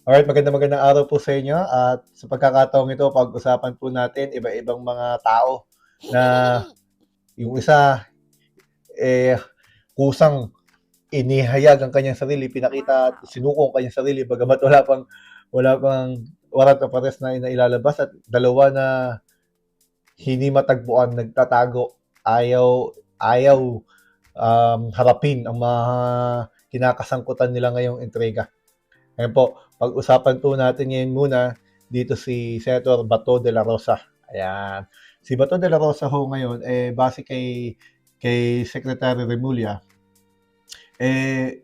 Alright, magandang araw po sa inyo at sa pagkakataong ito pag-usapan po natin iba-ibang mga tao na yung isa, eh, kusang inihayag ang kanyang sarili, pinakita at Wow. sinuko ang kanyang sarili bagamat wala pang warrant of arrest na ilalabas at dalawa na hindi matagpuan, nagtatago, ayaw harapin ang mga kinakasangkutan nila ngayong entrega. Ngayon po, pag-usapan po natin ngayon muna dito si Senator Bato de la Rosa. Ayan. Si Bato de la Rosa ho ngayon, base kay Secretary Remulla, eh,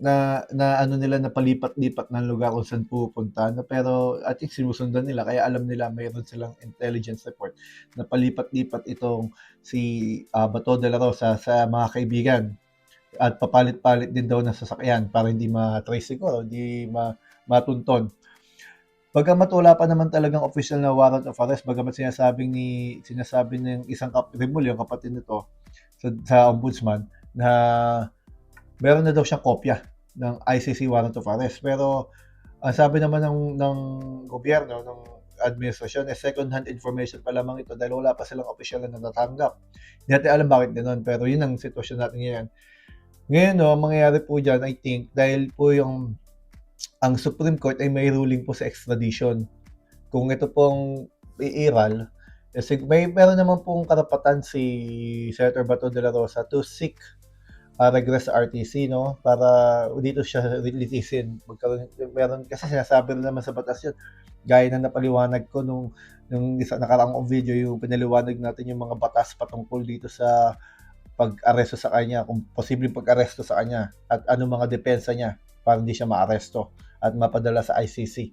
na ano nila na palipat-lipat ng lugar kung saan pupunta na pero I think sinusundan nila kaya alam nila mayroon silang intelligence report na palipat-lipat itong si Bato de la Rosa sa mga kaibigan at papalit-palit din daw ng sasakyan para hindi ma-trace siguro, hindi matunton. Bagamat wala pa naman talagang official na warrant of arrest, bagamat sinasabi ng isang Remul, yung kapatid nito sa ombudsman na meron na daw siyang kopya ng ICC warrant of arrest. Pero ang sabi naman ng gobyerno, ng administrasyon, second-hand information pa lamang ito dahil wala pa silang official na natatanggap. Hindi natin alam bakit ganoon, pero yun ang sitwasyon natin ngayon. Ngayon, no, ang mangyayari po dyan, I think, dahil po ang Supreme Court ay may ruling po sa extradition. Kung ito pong iiral, meron naman pong karapatan si Senator Bato de la Rosa to seek regress sa RTC, no? Para dito siya litisin. Meron, kasi sinasabi rin naman sa batas yun, gaya na napaliwanag ko nung isa nakaraang video, yung pinaliwanag natin yung mga batas patungkol dito sa pag-aresto sa kanya, kung posibleng pag-aresto sa kanya, at ano mga depensa niya para hindi siya ma-aresto at mapadala sa ICC.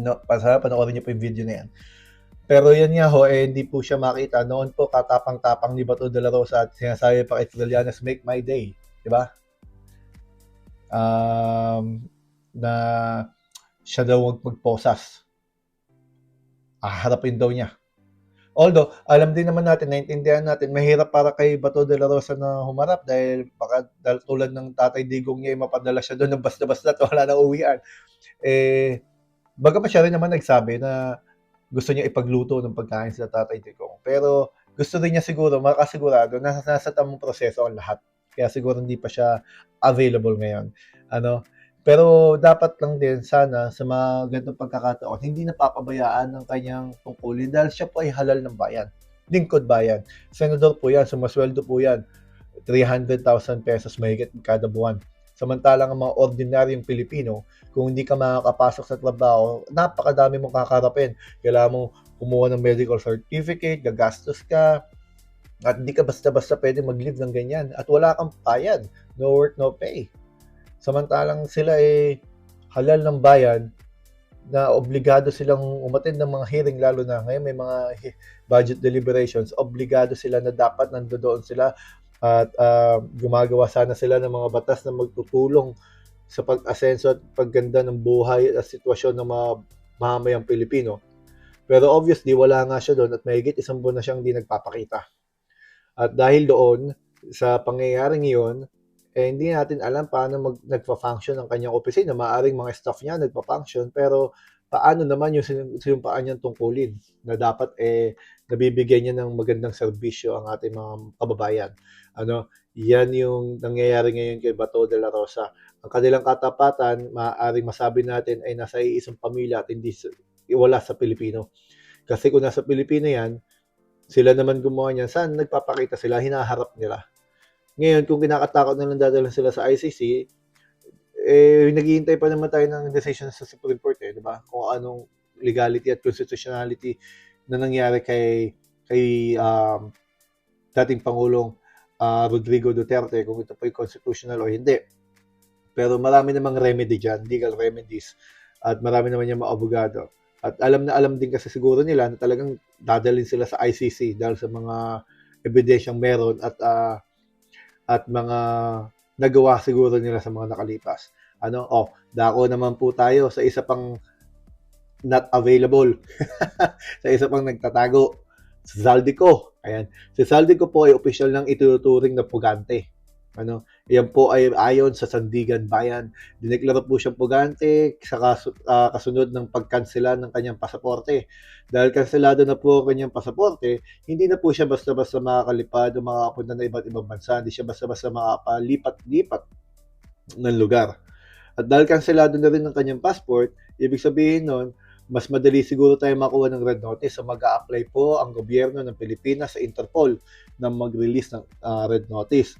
No, panoorin niyo po yung video na yan. Pero yan nga ho, hindi po siya makita. Noon po, katapang-tapang ni Bato de la Rosa at sinasabi pa kay Trillanes, make my day. Diba? Na siya daw wag magposas. Harapin daw niya. Although, alam din naman natin, naintindihan natin, mahirap para kay Bato de la Rosa na humarap dahil baka tulad ng Tatay Digong niya, mapadala siya doon ng basta-basta at wala na uwian. Bagamat siya rin naman nagsabi na gusto niya ipagluto ng pagkain sa Tatay Digong. Pero gusto din niya siguro makasigurado na nasa tamang proseso ang lahat. Kaya siguro hindi pa siya available ngayon. Pero dapat lang din sana sa mga ganitong pagkakataon, hindi napapabayaan ng kanyang tungkulin dahil siya po ay halal ng bayan. Lingkod bayan. Senador po yan, sumasweldo po yan. 300,000 pesos mahigit kada buwan. Samantalang ang mga ordinaryong Pilipino, kung hindi ka makakapasok sa trabaho, napakadami mong kakarapin. Kailangan mong kumuha ng medical certificate, gagastos ka, at hindi ka basta-basta pwede mag-live ng ganyan. At wala kang bayad. No work, no pay. Samantalang sila halal ng bayan na obligado silang umattend ng mga hearing, lalo na ngayon may mga budget deliberations, obligado sila na dapat nandoon sila at gumagawa sana sila ng mga batas na magtutulong sa pag-asenso at pagganda ng buhay at sitwasyon ng mga mamamayang Pilipino. Pero obviously, wala nga siya doon at mahigit isang buwan na siyang hindi nagpapakita. At dahil doon, sa pangyayaring iyon, hindi natin alam paano nagpa-function ang kanyang opisina. Maaring mga staff niya nagpa-function, pero paano naman yung sinumpaan niyang tungkulin na dapat nabibigyan niya ng magandang serbisyo ang ating mga kababayan. Yan yung nangyayari ngayon kay Bato de la Rosa. Ang kanilang katapatan, maaaring masabi natin ay nasa isang pamilya at hindi wala sa Pilipino. Kasi kung nasa Pilipino yan, sila naman gumawa niyan, saan nagpapakita sila, hinaharap nila. Ngayon, kung kinakatakot na lang dadalhin sila sa ICC, naghihintay pa naman tayo ng decision sa Supreme Court, di ba? Kung anong legality at constitutionality na nangyari kay dating Pangulong Rodrigo Duterte, kung ito po ay constitutional o hindi. Pero marami namang remedy dyan, legal remedies, at marami naman yung mga abogado. At alam na alam din kasi siguro nila na talagang dadalhin sila sa ICC dahil sa mga ebidensyang meron at mga nagawa siguro nila sa mga nakalipas. Dako naman po tayo sa isa pang not available. Sa isa pang nagtatago. Si Zaldico. Ayan. Si Zaldico po ay opisyal ng ituturing na pugante. Ano, yan po ay ayon sa Sandigan Bayan. Dineklara po siyang pugante sa kasunod ng pagkansela ng kanyang pasaporte. Dahil kanselado na po ang kanyang pasaporte, hindi na po siya basta-basta makakalipad o makakapunta na iba't ibang bansa. Hindi siya basta-basta makapalipat-lipat ng lugar. At dahil kanselado na rin ng kanyang passport, ibig sabihin nun, mas madali siguro tayo makuha ng red notice. So mag-a-apply po ang gobyerno ng Pilipinas sa Interpol na mag-release ng red notice.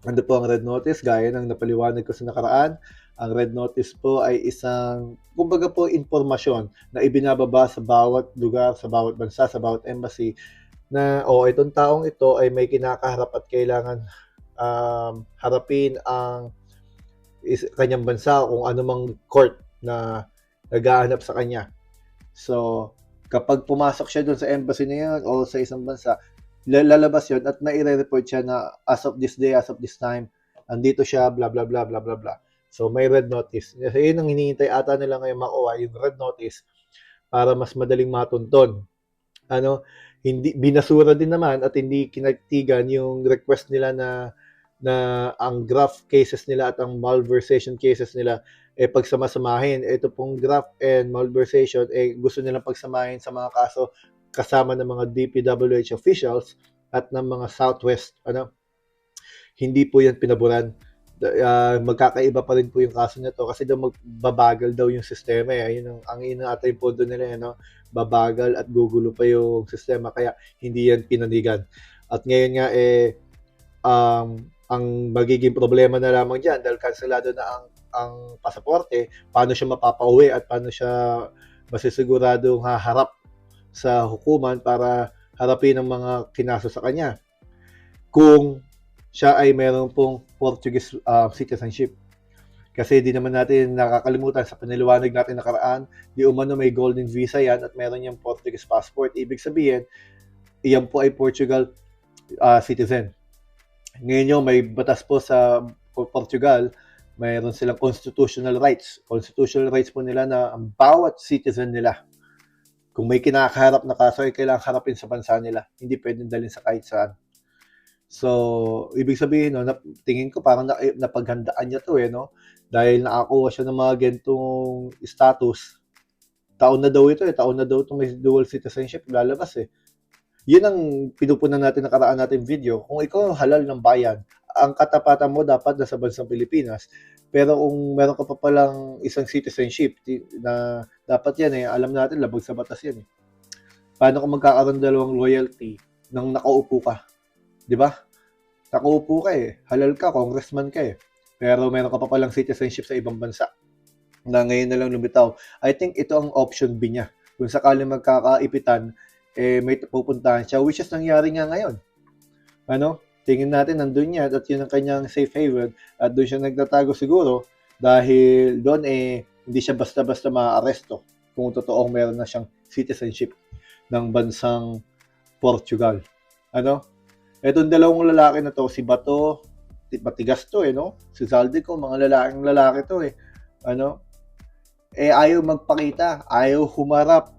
Ano po ang red notice? Gaya ng napaliwanag ko sa nakaraan, ang red notice po ay isang, kumbaga po, informasyon na ibinababa sa bawat lugar, sa bawat bansa, sa bawat embassy na, itong taong ito ay may kinakaharap at kailangan harapin ang kanyang bansa kung anumang court na naghahanap sa kanya. So, kapag pumasok siya doon sa embassy na yun o sa isang bansa, lalabas yun at maire-report siya na as of this day, as of this time, andito siya, blah, blah, blah, blah, blah, blah. So, may red notice. So, yun ang hinihintay ata nila ngayon makuha, yung red notice para mas madaling matunton. Hindi binasura din naman at hindi kinagtigan yung request nila na ang graft cases nila at ang malversation cases nila pagsamasamahin. Ito pong graft and malversation gusto nilang pagsamahin sa mga kaso kasama ng mga DPWH officials at ng mga Southwest. Hindi po yan pinaboran. Magkakaiba pa rin po yung kaso nito kasi daw magbabagal daw yung sistema. Ayun ang ata yung pondo nila. Babagal at gugulo pa yung sistema kaya hindi yan pinanigan. At ngayon nga ang magiging problema na lamang dyan dahil kanselado na ang pasaporte, paano siya mapapauwi at paano siya masisiguradong haharap sa hukuman para harapin ang mga kinaso sa kanya kung siya ay meron pong Portuguese citizenship. Kasi di naman natin nakakalimutan sa paniliwanag natin nakaraan, di umano may golden visa yan at meron yung Portuguese passport. Ibig sabihin, iyan po ay Portugal citizen. Ngayon may batas po sa Portugal, mayroon silang constitutional rights. Constitutional rights po nila na ang bawat citizen nila, kung may kinakaharap na kaso ay kailangang harapin sa bansa nila. Hindi pwedeng dalhin sa kahit saan. So, ibig sabihin, tingin ko parang napaghandaan niya to dahil nakakuha siya ng mga gantong status. Taon na daw ito taon na daw itong may dual citizenship lalabas Yun ang pinupunan natin nakaraan natin video. Kung ikaw halal ng bayan, ang katapatan mo dapat nasa bansang Pilipinas. Pero kung meron ka pa palang isang citizenship na dapat yan alam natin labag sa batas yan Paano kung magkakaroon dalawang loyalty nang nakaupo ka? 'Di ba? Nakaupo ka halal ka, congressman ka pero meron ka pa palang citizenship sa ibang bansa na ngayon na lang lumitaw. I think ito ang option B niya. Kung sakaling magkakaipitan, may pupuntahan siya, which is nangyari nga ngayon. Tingin natin nandun niya at yun ang kanyang safe haven at doon siya nagtatago siguro dahil doon hindi siya basta-basta ma-aresto kung totoong meron na siyang citizenship ng bansang Portugal. Etong dalawang lalaki na to, si Bato, matigas to si Zaldico, mga lalaki to ayaw magpakita, ayaw humarap.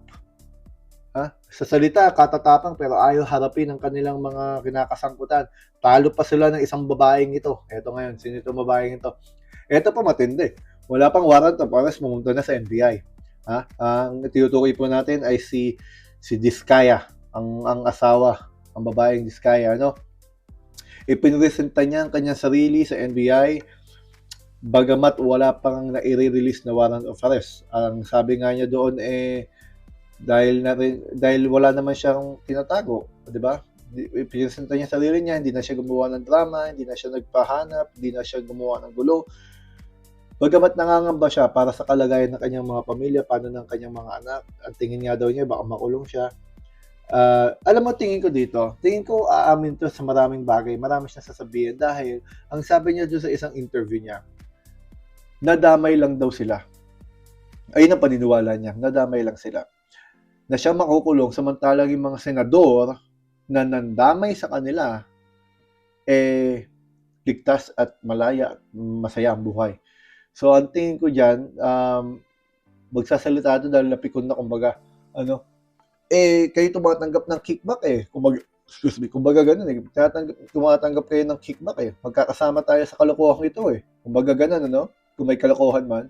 Sa salita, katatapang pero ayaw harapin ang kanilang mga kinakasangkutan. Talo pa sila ng isang babaeng ito. Eto ngayon, sino itong babaeng ito? Eto pa matindi. Wala pang warrant of arrest, pumunta na sa NBI. Ang tinutukoy po natin ay si Diskaya, ang asawa, ang babaeng Diskaya. Ipinresenta niya ang kanyang sarili sa NBI bagamat wala pang nai-release na warrant of arrest. Ang sabi nga niya doon dahil wala naman siyang tinatago, 'di ba? Ipinresenta niya sarili niya, hindi na siya gumawa ng drama, hindi na siya nagpahanap, hindi na siya gumawa ng gulo. Bagamat nangangamba siya para sa kalagayan ng kanyang mga pamilya, paano ng kanyang mga anak, ang tingin nga daw niya baka makulong siya. Alam mo, tingin ko aamin to sa maraming bagay, marami siyang sasabihin dahil ang sabi niya doon sa isang interview niya, nadamay lang daw sila. Ayun ang paniniwala niya, nadamay lang sila. Na siya makukulong samantalang yung mga senador na nandamay sa kanila ligtas at malaya at masaya ang buhay. So ang tingin ko dyan, magsasalita ito dahil napikon na kumbaga kayo tumatanggap ng kickback Excuse me, kumbaga gano'n, eh, tumatanggap kayo ng kickback, eh, magkakasama tayo sa kalokohang ito, eh. Kumbaga gano'n ano, kung may kalokohan man.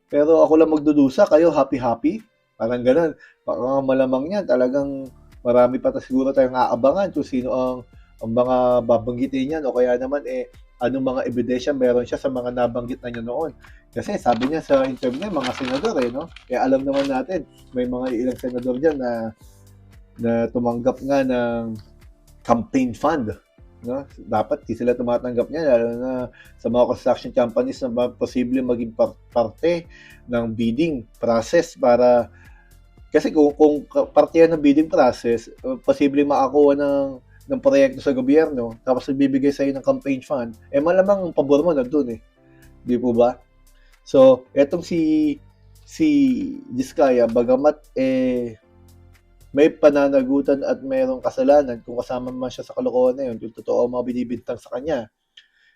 Pero ako lang magdudusa, kayo happy-happy, parang gano'n. Baka malamang niyan talagang marami pa siguro tayong aabangan kung sino ang mga babanggitin niyan o kaya naman, eh, anong mga ebidensya meron siya sa mga nabanggit na niya noon. Kasi sabi niya sa interview niya, mga senador, eh, 'no? Eh, alam naman natin may mga ilang senador diyan na tumanggap nga ng campaign fund, no? Dapat di sila tumatanggap niyan lalo na sa mga construction companies na posibleng maging parte ng bidding process para kasi kung parte yan ng bidding process, posibleng makakuha ng proyekto sa gobyerno tapos ibibigay sa ng campaign fund, eh malamang ang pabor mo nandun, eh, di po ba? So, etong si Diskaya bagamat may pananagutan at mayroong kasalanan kung kasama man siya sa kalokohan na yun, yung totoo ang mga binibintang sa kanya,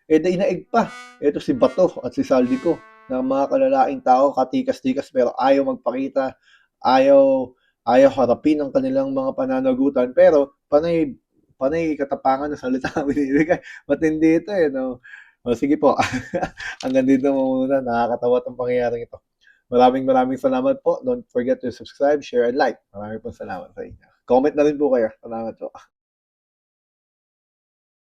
eh dainaig pa. Ito si Bato at si Saldico na mga kalalaing tao, katikas-tikas pero ayaw magpakita, ayaw ayaw harapin ang kanilang mga pananagutan pero panay panay katapangan na salita ang binibigay. Matindi ito eh, no? O, sige po, hanggang dito muna, nakakatawa itong pangyayaring ito. Maraming salamat po. Don't forget to subscribe, share, and like. Maraming po salamat sa inyo. Comment na rin po kayo. Salamat po.